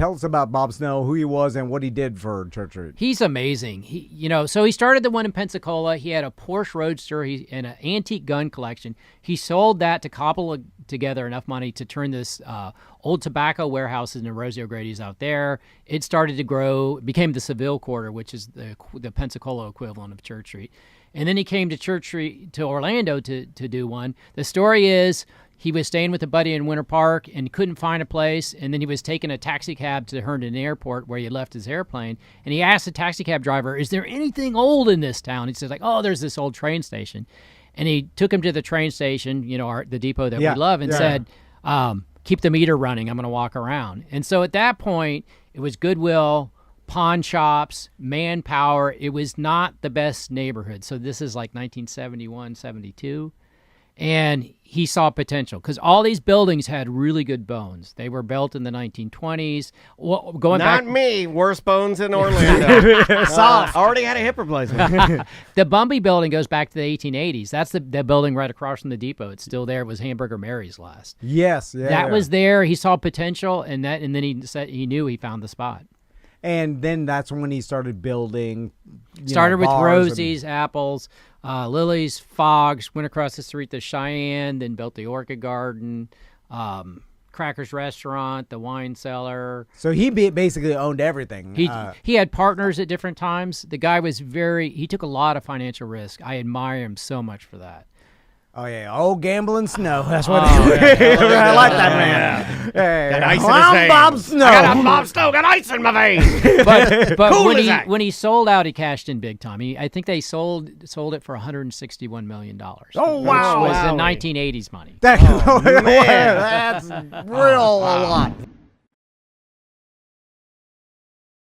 Tell us about Bob Snow, who he was, and what he did for Church Street. He's amazing. So he started the one in Pensacola. He had a Porsche Roadster and an antique gun collection. He sold that to cobble together enough money to turn this old tobacco warehouse into Rosie O'Grady's out there. It started to grow, became the Seville Quarter, which is the Pensacola equivalent of Church Street. And then he came to Church Street, to Orlando to do one. The story is he was staying with a buddy in Winter Park and couldn't find a place, and then he was taking a taxi cab to Herndon Airport where he left his airplane, and he asked the taxi cab driver, is there anything old in this town? He says, there's this old train station. And he took him to the train station, the depot that we love, and said, keep the meter running. I'm going to walk around. And so at that point, it was Goodwill, pawn shops, manpower. It was not the best neighborhood. So this is like 1971, 72. And he saw potential because all these buildings had really good bones. They were built in the 1920s. Well, Not me. Worst bones in Orlando. Soft. Already had a hip replacement. The Bumby building goes back to the 1880s. That's the building right across from the depot. It's still there. It was Hamburger Mary's last. Yes. Yeah, that was there. He saw potential, and then he said he knew he found the spot. And then that's when he started building. Started with Rosie's, Apples, Lily's, Fogg's, went across the street to Cheyenne, then built the Orchid Garden, Crackers Restaurant, the wine cellar. So he basically owned everything. He had partners at different times. The guy was he took a lot of financial risk. I admire him so much for that. Oh, yeah. Old Gambling Snow. That's what I like that man. Hey, got ice in his I'm veins. Bob Snow. I got Bob Snow. Got ice in my veins. But Cool when he sold out, he cashed in big time. I think they sold it for $161 million. Oh, wow. Which was the 1980s money. That's real a lot.